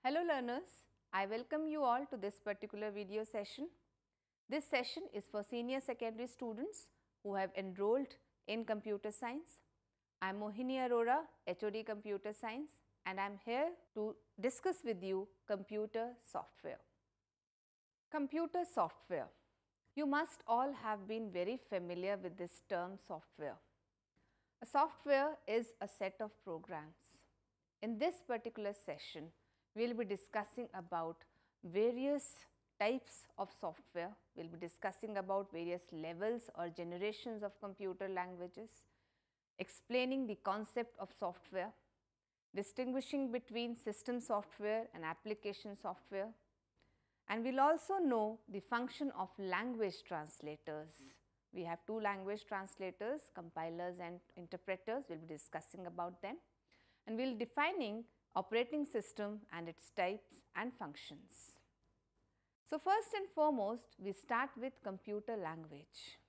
Hello learners, I welcome you all to this particular video session. This session is for senior secondary students who have enrolled in computer science. I am Mohini Arora, HOD Computer Science, and I am here to discuss with you computer software. Computer software. You must all have been very familiar with this term software. A software is a set of programs. In this particular session, we will be discussing about various types of software. We will be discussing about various levels or generations of computer languages, explaining the concept of software, distinguishing between system software and application software, and we will also know the function of language translators. We have two language translators, compilers and interpreters. We will be discussing about them, and we will be defining operating system and its types and functions. So, first and foremost, we start with computer language.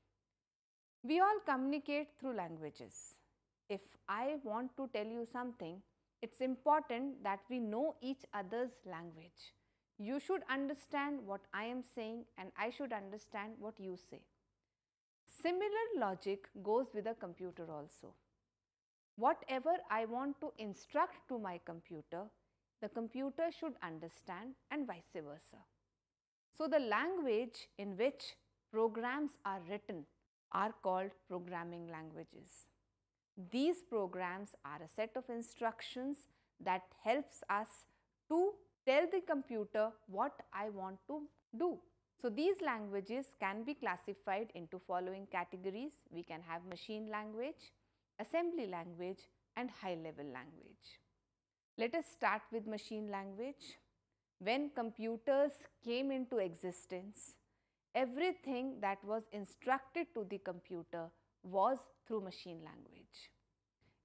We all communicate through languages. If I want to tell you something, it's important that we know each other's language. You should understand what I am saying and I should understand what you say. Similar logic goes with a computer also. Whatever I want to instruct to my computer, the computer should understand and vice versa. So, the language in which programs are written are called programming languages. These programs are a set of instructions that helps us to tell the computer what I want to do. So, these languages can be classified into following categories. We can have machine language, assembly language and high level language. Let us start with machine language. When computers came into existence, everything that was instructed to the computer was through machine language.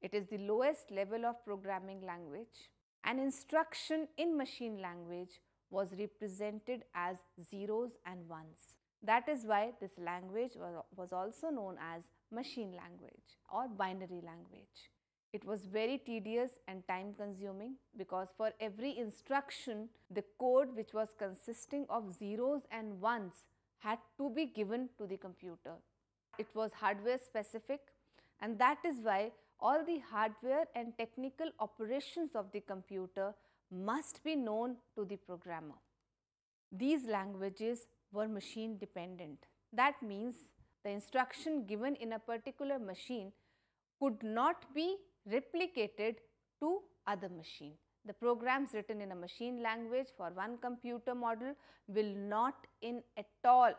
It is the lowest level of programming language. An instruction in machine language was represented as zeros and ones. That is why this language was also known as machine language or binary language. It was very tedious and time consuming because for every instruction, the code which was consisting of zeros and ones had to be given to the computer. It was hardware specific, and that is why all the hardware and technical operations of the computer must be known to the programmer. These languages were machine dependent. That means the instruction given in a particular machine could not be replicated to other machine. The programs written in a machine language for one computer model will not in at all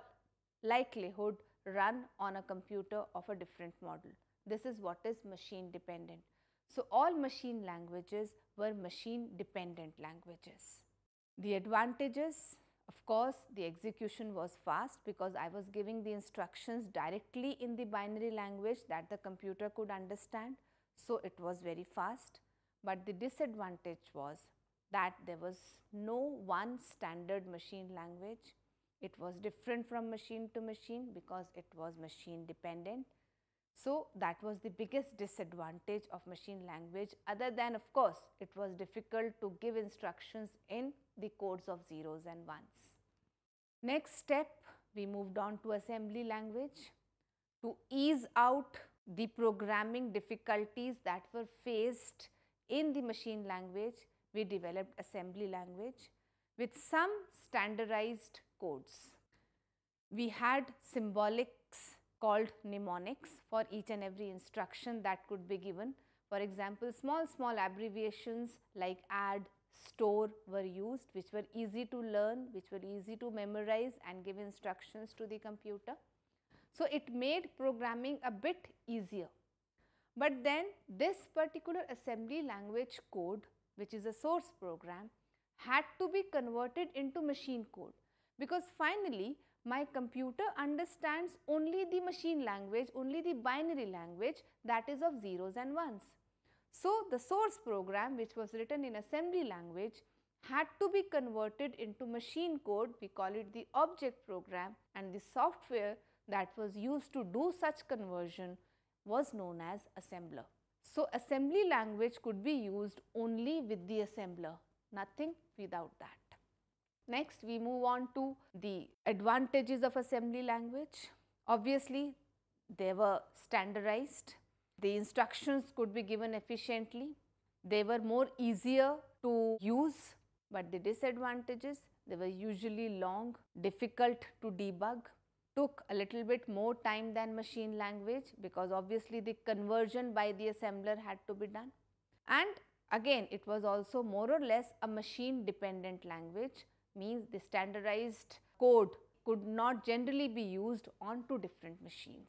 likelihood run on a computer of a different model. This is what is machine dependent. So, all machine languages were machine dependent languages. The advantages, of course, the execution was fast because I was giving the instructions directly in the binary language that the computer could understand. So, it was very fast, but the disadvantage was that there was no one standard machine language. It was different from machine to machine because it was machine dependent. So, that was the biggest disadvantage of machine language, other than of course, it was difficult to give instructions in the codes of zeros and ones. Next step, we moved on to assembly language. To ease out the programming difficulties that were faced in the machine language, we developed assembly language with some standardized codes. We had symbolics called mnemonics for each and every instruction that could be given. For example, small abbreviations like add, store were used, which were easy to learn, which were easy to memorize and give instructions to the computer. So, it made programming a bit easier. But then this particular assembly language code, which is a source program, had to be converted into machine code, because finally my computer understands only the machine language, only the binary language that is of zeros and ones. So, the source program which was written in assembly language had to be converted into machine code. We call it the object program, and the software that was used to do such conversion was known as assembler. So, assembly language could be used only with the assembler. nothing without that. Next, we move on to the advantages of assembly language. Obviously, they were standardized, the instructions could be given efficiently, they were more easier to use, but the disadvantages, they were usually long, difficult to debug, took a little bit more time than machine language because obviously the conversion by the assembler had to be done. And again, it was also more or less a machine dependent language, means the standardized code could not generally be used on two different machines.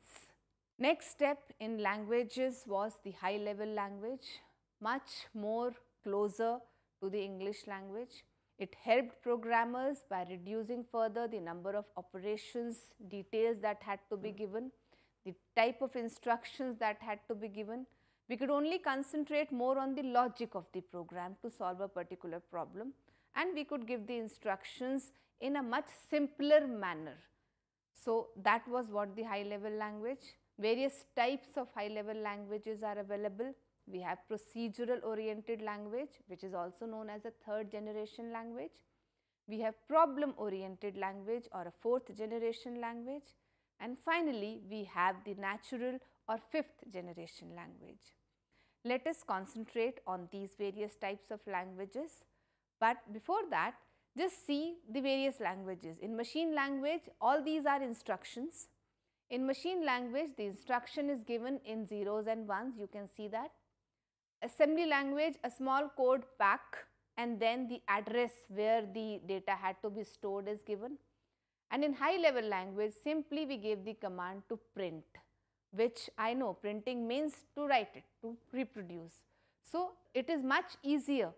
Next step in languages was the high level language, much more closer to the English language. It helped programmers by reducing further the number of operations, details that had to be given, the type of instructions that had to be given. We could only concentrate more on the logic of the program to solve a particular problem, and we could give the instructions in a much simpler manner. So, that was what the high level language. Various types of high level languages are available. We have procedural oriented language, which is also known as a third generation language. We have problem oriented language or a fourth generation language. And finally, we have the natural or fifth generation language. Let us concentrate on these various types of languages, but before that, just see the various languages. In machine language, all these are instructions. In machine language, the instruction is given in zeros and ones, you can see that. Assembly language, a small code pack, and then the address where the data had to be stored is given. And in high level language, simply we gave the command to print, which I know printing means to write it, to reproduce. So, it is much easier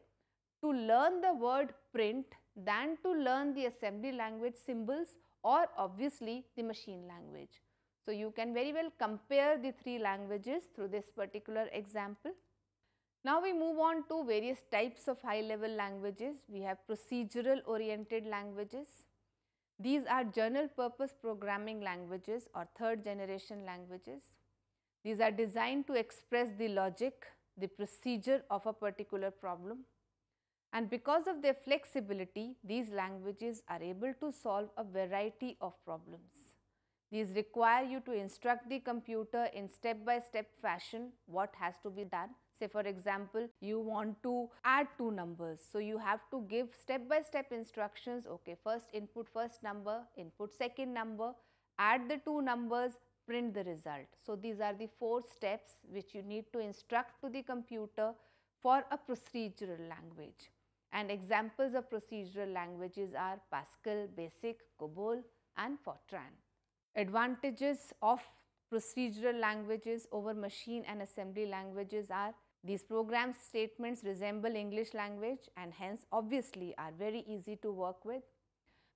to learn the word print than to learn the assembly language symbols or obviously the machine language. So, you can very well compare the three languages through this particular example. Now, we move on to various types of high level languages. We have procedural oriented languages. These are general purpose programming languages or third generation languages. These are designed to express the logic, the procedure of a particular problem. And because of their flexibility, these languages are able to solve a variety of problems. These require you to instruct the computer in step-by-step fashion what has to be done. Say for example, you want to add two numbers. So, you have to give step-by-step instructions, okay, first input first number, input second number, add the two numbers, print the result. So, these are the four steps which you need to instruct to the computer for a procedural language. And examples of procedural languages are Pascal, BASIC, COBOL and Fortran. Advantages of procedural languages over machine and assembly languages are these program statements resemble English language and hence obviously are very easy to work with.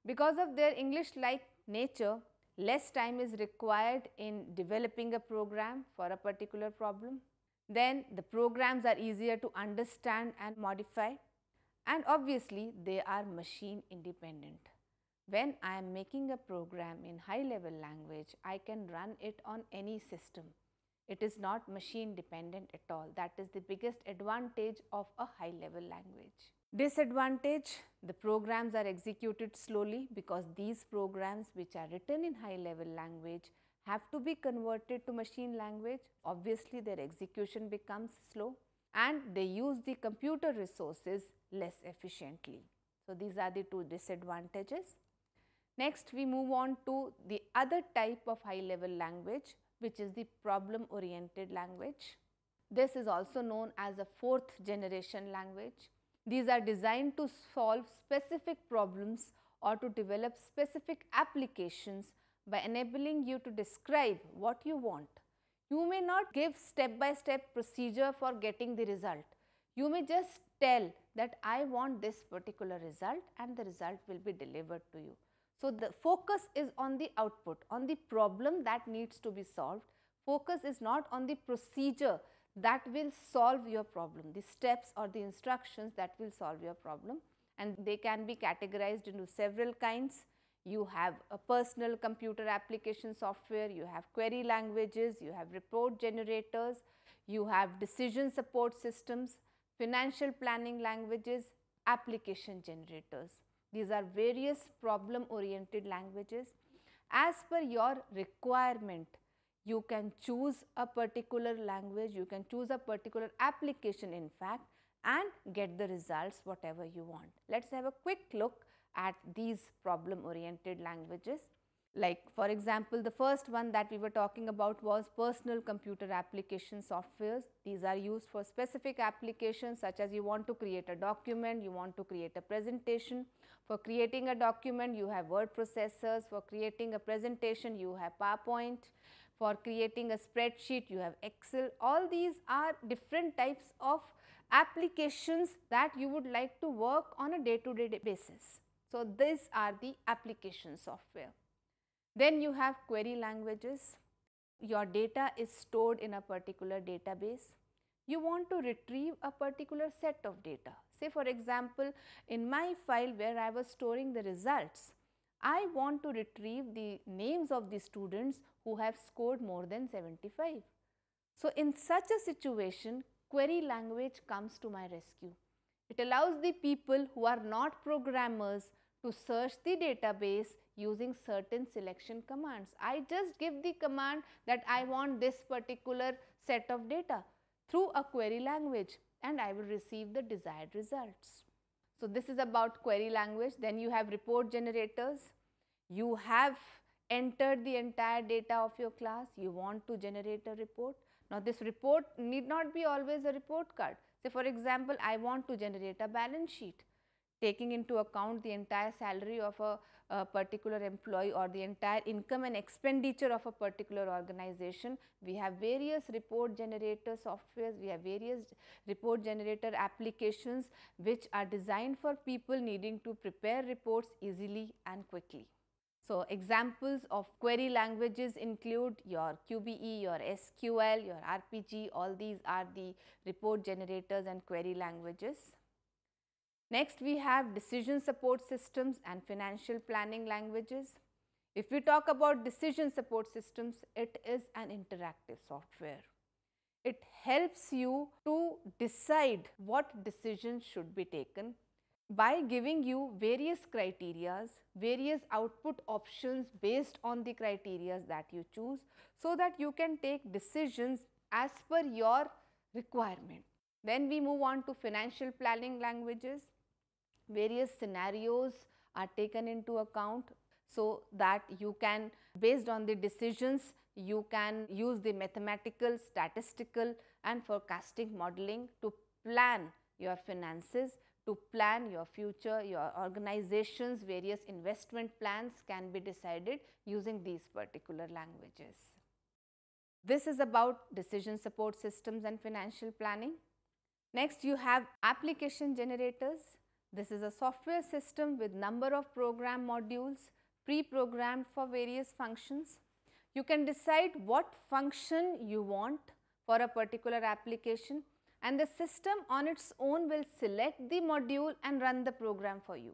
Because of their English-like nature, less time is required in developing a program for a particular problem. Then the programs are easier to understand and modify, and obviously they are machine independent. When I am making a program in high level language, I can run it on any system. It is not machine dependent at all. That is the biggest advantage of a high level language. Disadvantage, the programs are executed slowly because these programs which are written in high level language have to be converted to machine language. Obviously, their execution becomes slow and they use the computer resources less efficiently. So, these are the two disadvantages. Next, we move on to the other type of high level language, which is the problem oriented language. This is also known as a fourth generation language. These are designed to solve specific problems or to develop specific applications by enabling you to describe what you want. You may not give step-by-step procedure for getting the result. You may just tell that I want this particular result and the result will be delivered to you. So, the focus is on the output, on the problem that needs to be solved. Focus is not on the procedure that will solve your problem, the steps or the instructions that will solve your problem, and they can be categorized into several kinds. You have a personal computer application software, you have query languages, you have report generators, you have decision support systems, financial planning languages, application generators. These are various problem-oriented languages. As per your requirement, you can choose a particular language, you can choose a particular application in fact, and get the results whatever you want. Let's have a quick look at these problem-oriented languages. Like for example, the first one that we were talking about was personal computer application softwares. These are used for specific applications such as you want to create a document, you want to create a presentation. For creating a document, you have word processors. For creating a presentation, you have PowerPoint. For creating a spreadsheet, you have Excel. All these are different types of applications that you would like to work on a day-to-day basis. So these are the application software. Then you have query languages. Your data is stored in a particular database. You want to retrieve a particular set of data. Say for example, in my file where I was storing the results, I want to retrieve the names of the students who have scored more than 75. So in such a situation, query language comes to my rescue. It allows the people who are not programmers to search the database using certain selection commands. I just give the command that I want this particular set of data through a query language and I will receive the desired results. So this is about query language. Then you have report generators. You have entered the entire data of your class. You want to generate a report. Now this report need not be always a report card. Say for example, I want to generate a balance sheet, taking into account the entire salary of a particular employee or the entire income and expenditure of a particular organization. We have various report generator softwares, we have various report generator applications which are designed for people needing to prepare reports easily and quickly. So examples of query languages include your QBE, your SQL, your RPG, all these are the report generators and query languages. Next, we have decision support systems and financial planning languages. If we talk about decision support systems, it is an interactive software. It helps you to decide what decisions should be taken by giving you various criterias, various output options based on the criterias that you choose, so that you can take decisions as per your requirement. Then we move on to financial planning languages. Various scenarios are taken into account so that you can, based on the decisions, you can use the mathematical, statistical and forecasting modeling to plan your finances, to plan your future, your organization's various investment plans can be decided using these particular languages. This is about decision support systems and financial planning. Next, you have application generators. This is a software system with number of program modules pre-programmed for various functions. You can decide what function you want for a particular application and the system on its own will select the module and run the program for you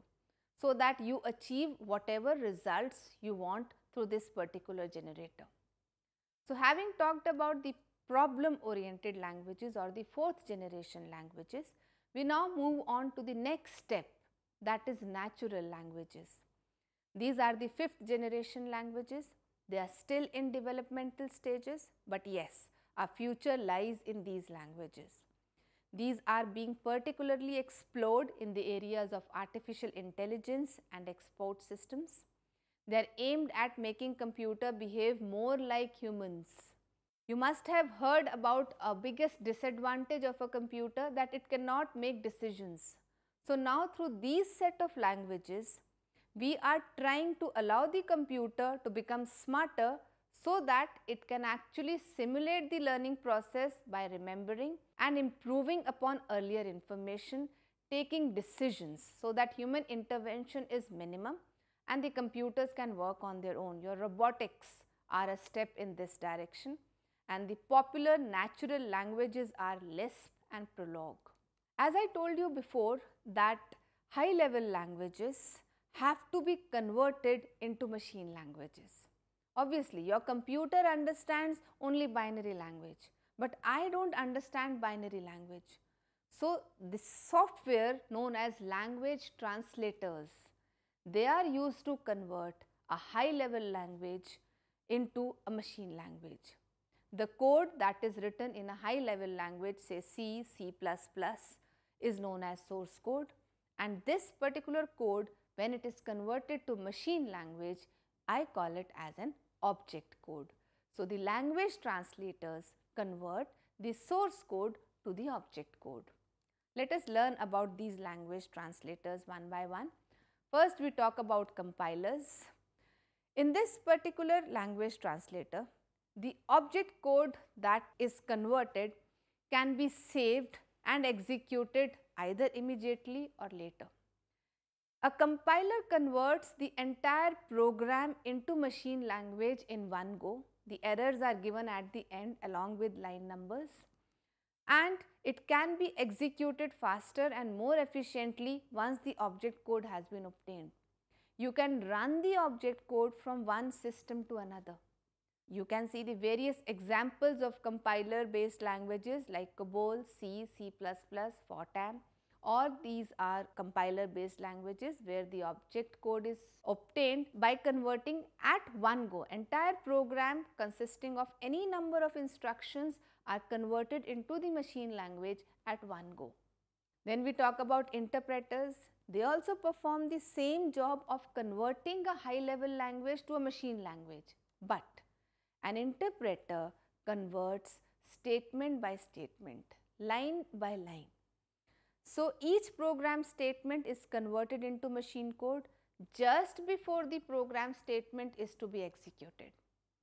so that you achieve whatever results you want through this particular generator. So having talked about the problem-oriented languages or the fourth generation languages, we now move on to the next step, that is natural languages. These are the fifth generation languages. They are still in developmental stages, but yes, our future lies in these languages. These are being particularly explored in the areas of artificial intelligence and export systems. They are aimed at making computer behave more like humans. You must have heard about a biggest disadvantage of a computer, that it cannot make decisions. So now through these set of languages, we are trying to allow the computer to become smarter so that it can actually simulate the learning process by remembering and improving upon earlier information, taking decisions so that human intervention is minimum and the computers can work on their own. Your robotics are a step in this direction. And the popular natural languages are Lisp and Prolog. As I told you before, that high level languages have to be converted into machine languages. Obviously, your computer understands only binary language, but I don't understand binary language. So, this software known as language translators, they are used to convert a high level language into a machine language. The code that is written in a high level language, say C, C++, is known as source code, and this particular code, when it is converted to machine language, I call it as an object code. So, the language translators convert the source code to the object code. Let us learn about these language translators one by one. First, we talk about compilers. In this particular language translator, the object code that is converted can be saved and executed either immediately or later. A compiler converts the entire program into machine language in one go. The errors are given at the end along with line numbers, and it can be executed faster and more efficiently once the object code has been obtained. You can run the object code from one system to another. You can see the various examples of compiler based languages like COBOL, C, C++, FORTRAN. All these are compiler based languages where the object code is obtained by converting at one go. Entire program consisting of any number of instructions are converted into the machine language at one go. Then we talk about interpreters. They also perform the same job of converting a high level language to a machine language, but an interpreter converts statement by statement, line by line. So, each program statement is converted into machine code just before the program statement is to be executed.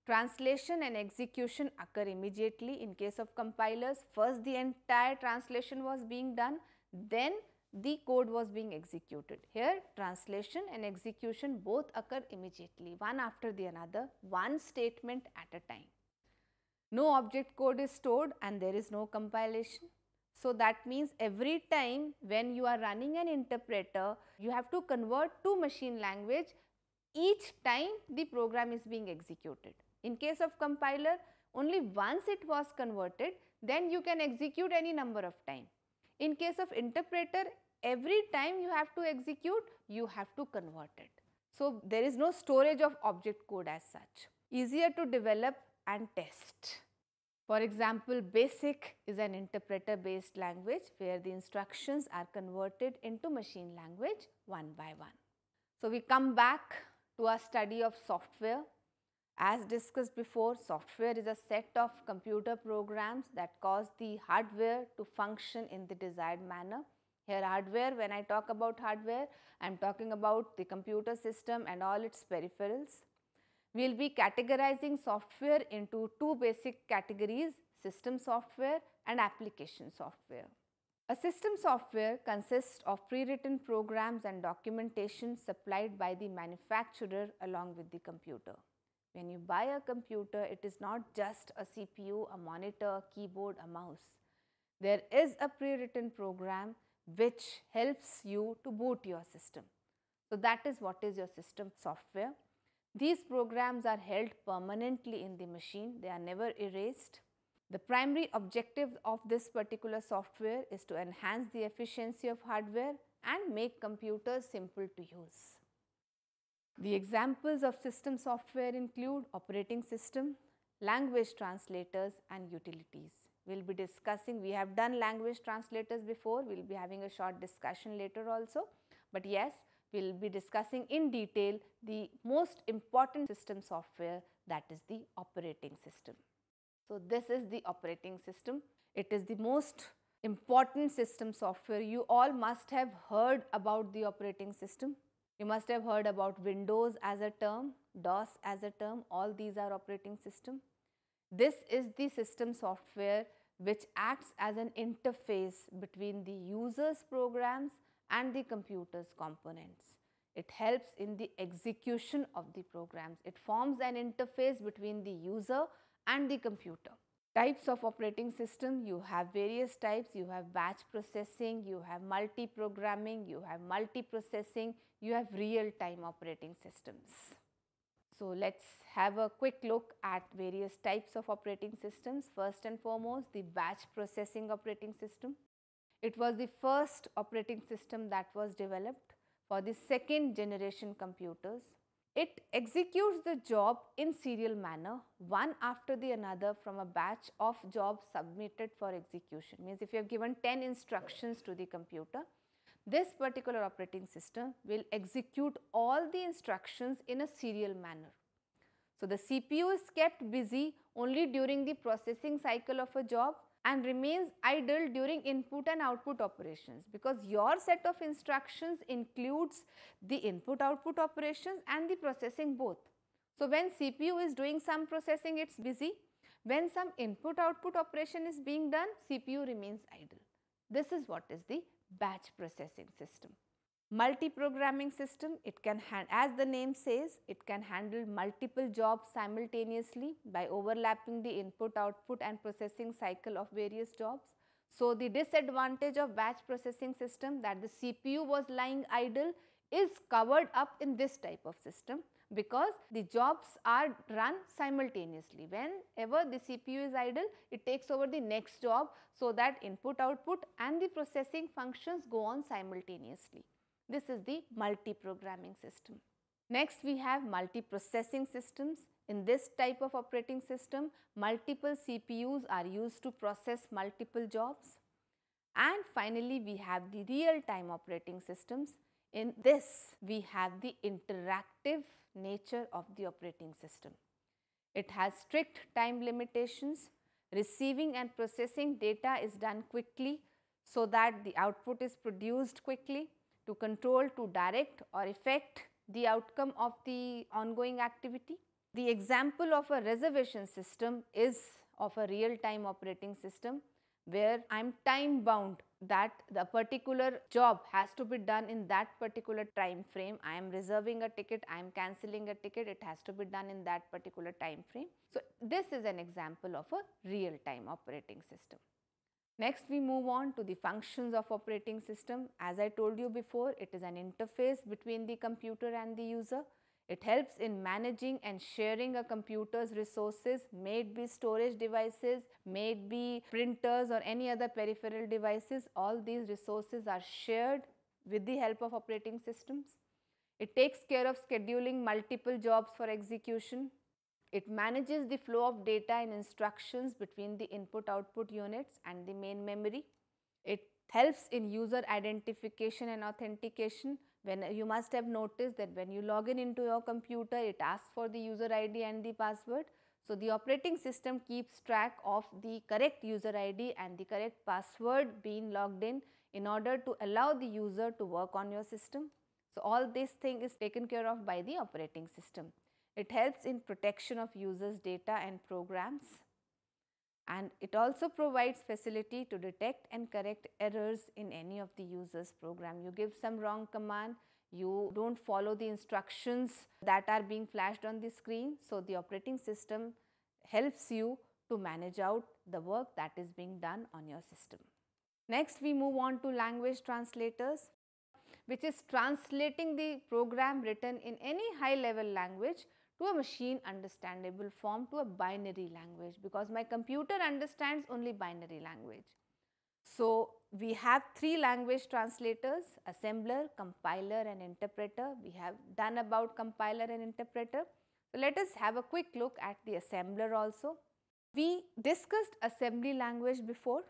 Translation and execution occur immediately. In case of compilers, first the entire translation was being done, then the code was being executed. Here, translation and execution both occur immediately, one after the another, one statement at a time. No object code is stored and there is no compilation. So, that means every time when you are running an interpreter, you have to convert to machine language each time the program is being executed. In case of compiler, only once it was converted, then you can execute any number of time. In case of interpreter, every time you have to execute, you have to convert it. So, there is no storage of object code as such. Easier to develop and test. For example, BASIC is an interpreter based language where the instructions are converted into machine language one by one. So, we come back to our study of software. As discussed before, software is a set of computer programs that cause the hardware to function in the desired manner. Here hardware, when I talk about hardware, I am talking about the computer system and all its peripherals. We will be categorizing software into two basic categories, system software and application software. A system software consists of pre-written programs and documentation supplied by the manufacturer along with the computer. When you buy a computer, it is not just a CPU, a monitor, a keyboard, a mouse. There is a pre-written program which helps you to boot your system. So, that is what is your system software. These programs are held permanently in the machine, they are never erased. The primary objective of this particular software is to enhance the efficiency of hardware and make computers simple to use. The examples of system software include operating system, language translators and utilities. We will be discussing, we have done language translators before, we will be having a short discussion later also, but yes, we will be discussing in detail the most important system software, that is the operating system. So, this is the operating system. It is the most important system software. You all must have heard about the operating system. You must have heard about Windows as a term, DOS as a term, all these are operating system. This is the system software which acts as an interface between the user's programs and the computer's components. It helps in the execution of the programs. It forms an interface between the user and the computer. Types of operating system, you have various types. You have batch processing, you have multi-programming, you have multi-processing, you have real-time operating systems. So, let us have a quick look at various types of operating systems. First and foremost, the batch processing operating system. It was the first operating system that was developed for the second generation computers. It executes the job in serial manner, one after the another from a batch of jobs submitted for execution. Means if you have given 10 instructions to the computer, this particular operating system will execute all the instructions in a serial manner. So, the CPU is kept busy only during the processing cycle of a job and remains idle during input and output operations, because your set of instructions includes the input output operations and the processing both. So, when CPU is doing some processing, it is busy. When some input output operation is being done, CPU remains idle. This is what is the batch processing system. Multi-programming system, it can as the name says, it can handle multiple jobs simultaneously by overlapping the input, output and processing cycle of various jobs. So, the disadvantage of batch processing system, that the CPU was lying idle, is covered up in this type of system, because the jobs are run simultaneously. Whenever the CPU is idle, it takes over the next job, so that input, output and the processing functions go on simultaneously. This is the multi-programming system. Next, we have multi-processing systems. In this type of operating system, multiple CPUs are used to process multiple jobs. And finally, we have the real-time operating systems. In this, we have the interactive nature of the operating system. It has strict time limitations. Receiving and processing data is done quickly, so that the output is produced quickly. To control, to direct or affect the outcome of the ongoing activity. The example of a reservation system is of a real-time operating system, where I am time bound, that the particular job has to be done in that particular time frame. I am reserving a ticket, I am cancelling a ticket, it has to be done in that particular time frame. So, this is an example of a real-time operating system. Next, we move on to the functions of operating system. As I told you before, it is an interface between the computer and the user. It helps in managing and sharing a computer's resources, may it be storage devices, may it be printers or any other peripheral devices. All these resources are shared with the help of operating systems. It takes care of scheduling multiple jobs for execution. It manages the flow of data and instructions between the input-output units and the main memory. It helps in user identification and authentication. When you must have noticed that when you log in into your computer, it asks for the user ID and the password. So, the operating system keeps track of the correct user ID and the correct password being logged in order to allow the user to work on your system. So, all this thing is taken care of by the operating system. It helps in protection of users' data and programs, and it also provides facility to detect and correct errors in any of the user's program. You give some wrong command, you do not follow the instructions that are being flashed on the screen. So, the operating system helps you to manage out the work that is being done on your system. Next, we move on to language translators, which is translating the program written in any high level language to a machine understandable form, to a binary language, because my computer understands only binary language. So, we have three language translators: assembler, compiler and interpreter. We have done about compiler and interpreter. So, let us have a quick look at the assembler also. We discussed assembly language before.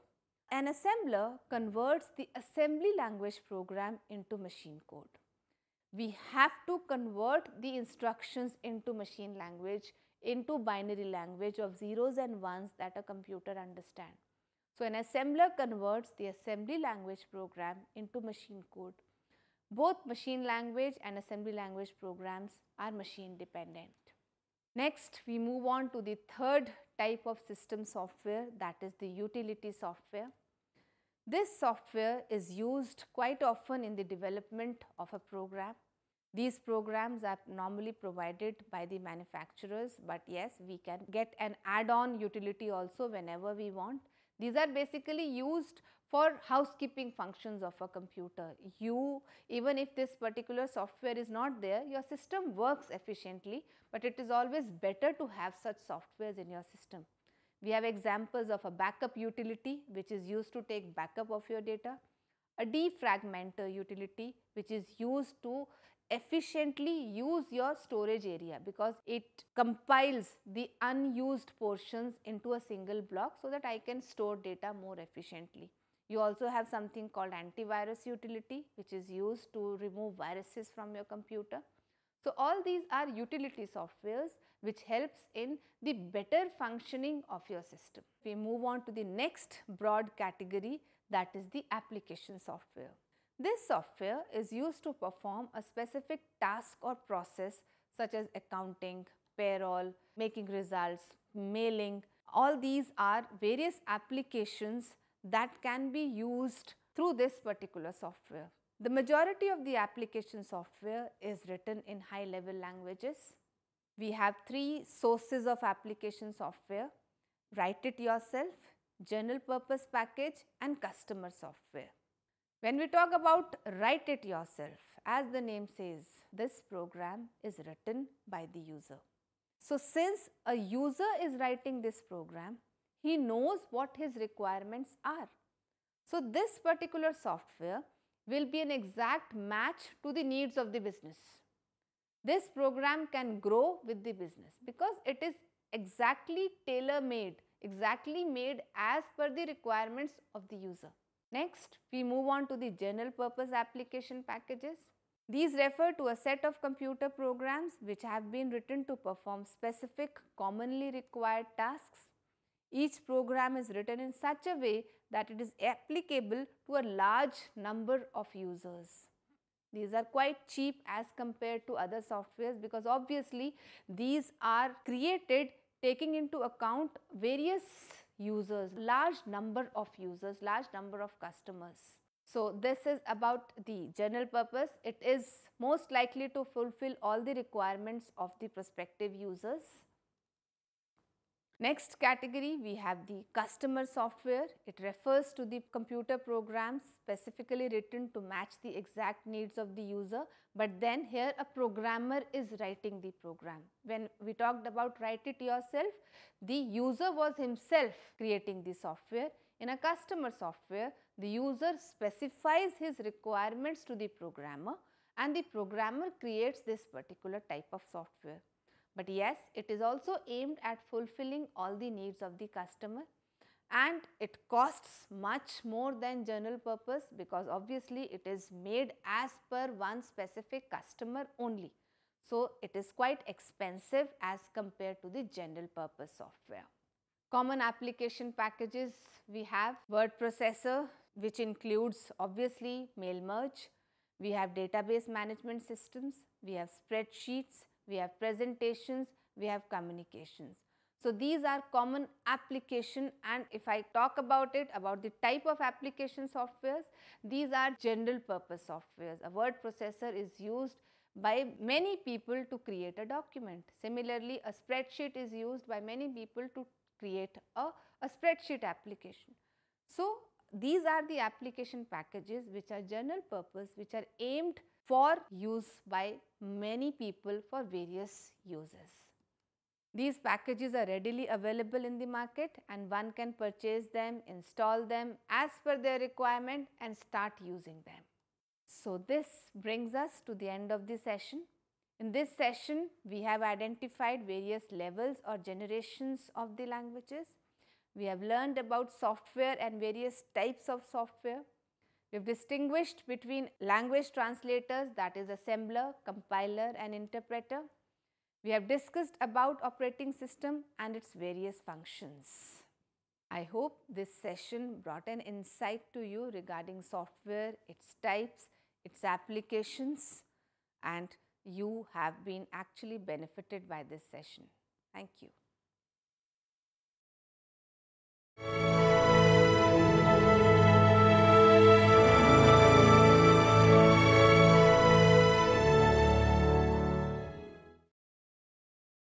An assembler converts the assembly language program into machine code. We have to convert the instructions into machine language, into binary language of zeros and ones that a computer understands. So, an assembler converts the assembly language program into machine code. Both machine language and assembly language programs are machine dependent. Next, we move on to the third type of system software, that is the utility software. This software is used quite often in the development of a program. These programs are normally provided by the manufacturers, but yes, we can get an add-on utility also whenever we want. These are basically used for housekeeping functions of a computer. Even if this particular software is not there, your system works efficiently, but it is always better to have such softwares in your system. We have examples of a backup utility which is used to take backup of your data, a defragmenter utility which is used to efficiently use your storage area because it compiles the unused portions into a single block so that I can store data more efficiently. You also have something called antivirus utility which is used to remove viruses from your computer. So, all these are utility softwares which helps in the better functioning of your system. We move on to the next broad category, that is the application software. This software is used to perform a specific task or process such as accounting, payroll, making results, mailing. All these are various applications that can be used through this particular software. The majority of the application software is written in high level languages. We have three sources of application software: write it yourself, general purpose package and customer software. When we talk about write it yourself, as the name says, this program is written by the user. So, since a user is writing this program, he knows what his requirements are. So, this particular software will be an exact match to the needs of the business. This program can grow with the business because it is exactly tailor-made, exactly made as per the requirements of the user. Next, we move on to the general purpose application packages. These refer to a set of computer programs which have been written to perform specific commonly required tasks. Each program is written in such a way that it is applicable to a large number of users. These are quite cheap as compared to other softwares because obviously these are created taking into account various users, large number of users, large number of customers. So, this is about the general purpose. It is most likely to fulfill all the requirements of the prospective users. Next category, we have the customer software. It refers to the computer programs specifically written to match the exact needs of the user, but then here a programmer is writing the program. When we talked about write it yourself, the user was himself creating the software. In a customer software, the user specifies his requirements to the programmer and the programmer creates this particular type of software. But yes, it is also aimed at fulfilling all the needs of the customer, and it costs much more than general purpose because obviously it is made as per one specific customer only. So, it is quite expensive as compared to the general purpose software. Common application packages, we have word processor which includes obviously mail merge, we have database management systems, we have spreadsheets, we have presentations, we have communications. So, these are common application, and if I talk about it, about the type of application softwares, these are general purpose softwares. A word processor is used by many people to create a document. Similarly, a spreadsheet is used by many people to create a spreadsheet application. So, these are the application packages which are general purpose, which are aimed for use by many people for various uses. These packages are readily available in the market and one can purchase them, install them as per their requirement and start using them. So, this brings us to the end of the session. In this session, we have identified various levels or generations of the languages. We have learned about software and various types of software. We have distinguished between language translators, that is assembler, compiler and interpreter. We have discussed about operating system and its various functions. I hope this session brought an insight to you regarding software, its types, its applications, and you have been actually benefited by this session. Thank you.